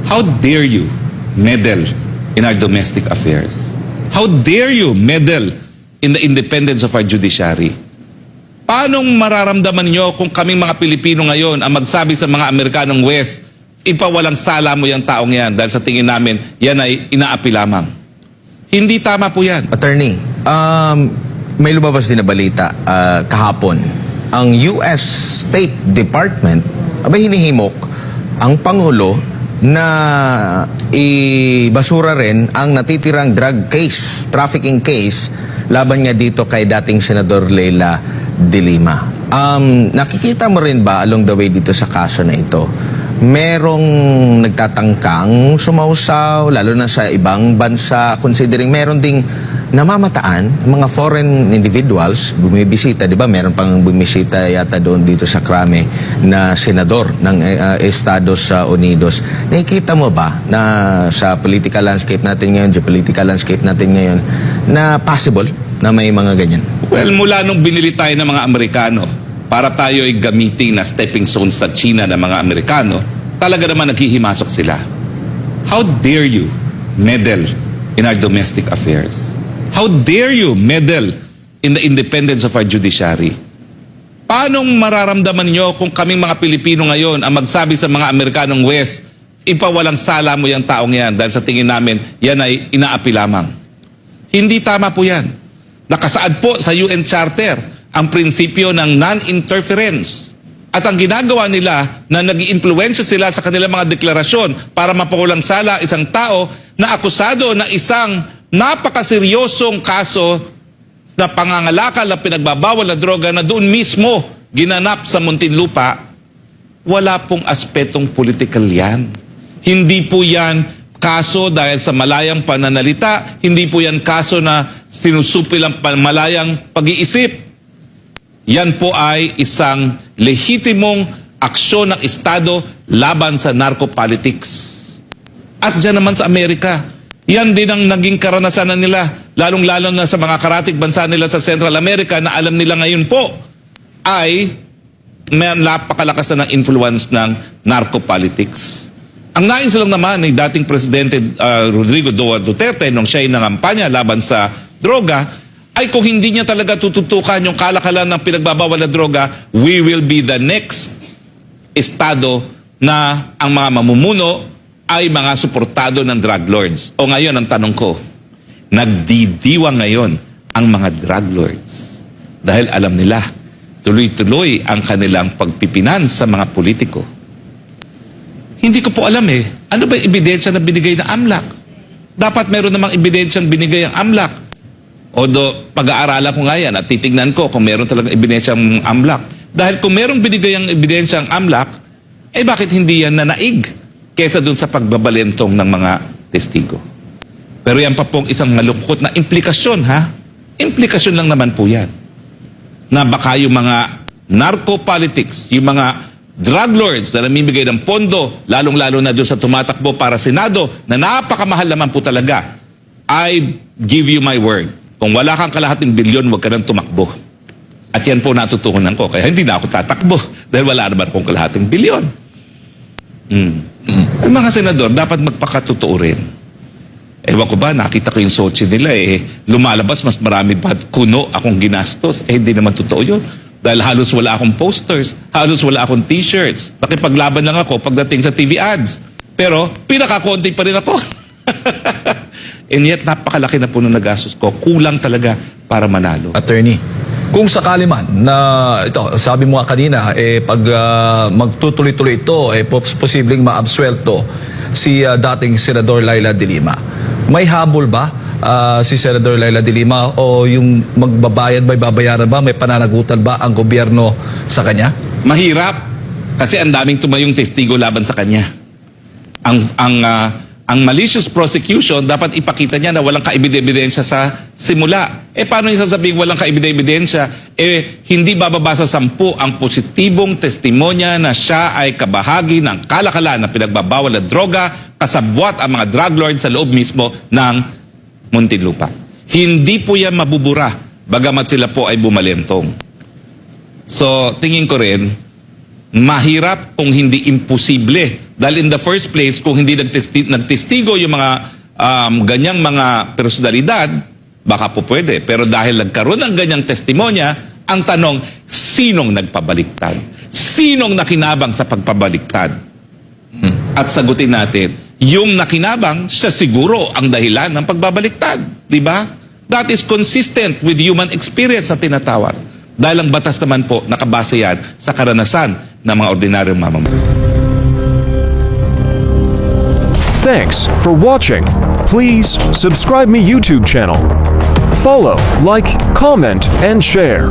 How dare you meddle in our domestic affairs? How dare you meddle in the independence of our judiciary? Paano mararamdaman nyo kung kaming mga Pilipino ngayon ang magsabi sa mga Amerikanong West, ipawalang sala mo yung taong yan dahil sa tingin namin, yan ay inaapi lamang. Hindi tama po yan. Attorney, may lumabas din na balita kahapon. Ang US State Department, abay hinihimok ang Pangulo na ibasura rin ang natitirang drug case, trafficking case, laban nga dito kay dating Senador Leila de Lima. Nakikita mo rin ba along the way dito sa kaso na ito, merong nagtatangkang sumausaw, lalo na sa ibang bansa, considering meron ding namamataan, mga foreign individuals, bumibisita, di ba? Meron pang bumisita yata doon dito sa Krame na senador ng Estados Unidos. Nakikita mo ba na sa political landscape natin ngayon, geopolitical landscape natin ngayon, na possible na may mga ganyan? Well, mula nung binili tayo ng mga Amerikano para tayo ay gamitin na stepping stone sa China ng mga Amerikano, talaga naman naghihimasok sila. How dare you meddle in our domestic affairs? How dare you meddle in the independence of our judiciary? Paano mararamdaman nyo kung kaming mga Pilipino ngayon ang magsabi sa mga Amerikanong West, ipawalang sala mo yung taong yan dahil sa tingin namin, yan ay inaapi lamang. Hindi tama po yan. Nakasaad po sa UN Charter ang prinsipyo ng non-interference. At ang ginagawa nila na nag-iimpluwensya sila sa kanilang mga deklarasyon para mapawalang sala isang tao na akusado na isang napakaseryosong kaso na pangangalakal na pinagbabawal na droga na doon mismo ginanap sa Muntinlupa, wala pong aspetong political yan. Hindi po yan kaso dahil sa malayang pananalita, hindi po yan kaso na sinusupil ang malayang pag-iisip. Yan po ay isang lehitimong aksyon ng Estado laban sa narcopolitics. At dyan naman sa Amerika, yan din ang naging karanasan na nila, lalong-lalo na sa mga karatig bansa nila sa Central America na alam nila ngayon po ay may napakalakas na ng influence ng narcopolitics. Ang nais lang naman ni dating Presidente Rodrigo Duterte nung siya ay nangampanya laban sa droga, ay kung hindi niya talaga tututukan yung kalakalan ng pinagbabawal na droga, we will be the next estado na ang mga mamumuno ay mga suportado ng drug lords. O ngayon, ang tanong ko, nagdidiwa ngayon ang mga drug lords dahil alam nila, tuloy-tuloy ang kanilang pagpipinans sa mga politiko. Hindi ko po alam ano ba yung ebidensya na binigay na AMLAC? Dapat meron namang ebidensya na binigay ang AMLAC. Although, pag-aaralan ko nga yan at titignan ko kung meron talagang ebidensya ang AMLAC. Dahil kung meron binigay ang ebidensya ang AMLAC, bakit hindi yan nanaig kesa dun sa pagbabalentong ng mga testigo? Pero yan pa pong isang malungkot na implikasyon, ha? Implikasyon lang naman po yan. Na baka yung mga narco-politics, yung mga drug lords na namimigay ng pondo, lalong-lalo na dun sa tumatakbo para Senado, na napakamahal naman po talaga, I give you my word. Kung wala kang kalahating bilyon, huwag ka nang tumakbo. At yan po natutunan ko. Kaya hindi na ako tatakbo dahil wala naman akong kalahating bilyon. Ang mga senador, dapat magpakatotoo rin. Ewan ko ba, nakita ko yung Sochi nila lumalabas, mas marami pa kuno akong ginastos. Hindi naman totoo yun. Dahil halos wala akong posters, halos wala akong t-shirts. Nakipaglaban lang ako pagdating sa TV ads. Pero pinakakonti pa rin ako. And yet, napakalaki na po nung nagastos ko. Kulang talaga para manalo. Attorney, kung sakali man na ito, sabi mo nga kanina, pag magtutuloy-tuloy ito, posibleng ma-absuelto si dating Senador Leila de Lima. May habol ba si Senador Leila de Lima o yung magbabayad, may babayaran ba, may pananagutan ba ang gobyerno sa kanya? Mahirap kasi ang daming tumayong testigo laban sa kanya. Ang malicious prosecution, dapat ipakita niya na walang kaebidensya sa simula. Paano niya sasabihin walang kaebidensya? Hindi bababa sa 10 ang positibong testimonya na siya ay kabahagi ng kalakalan na pinagbabawal na droga, kasabwat ang mga drug lords sa loob mismo ng Muntinlupa. Hindi po yan mabubura, bagamat sila po ay bumalentong. So, tingin ko rin, mahirap kung hindi imposible Dahil in the first place, kung hindi nagtestigo yung mga ganyang mga personalidad, baka po pwede. Pero dahil nagkaroon ng ganyang testimonya, ang tanong, sinong nagpabaliktad? Sinong nakinabang sa pagpabaliktad? At sagutin natin, yung nakinabang, siya siguro ang dahilan ng pagbabaliktad. Di ba? That is consistent with human experience na tinatawag. Dahil ang batas naman po, nakabase yan sa karanasan ng mga ordinaryong mamamayan. Thanks for watching. Please subscribe me YouTube channel. Follow, like, comment, and share.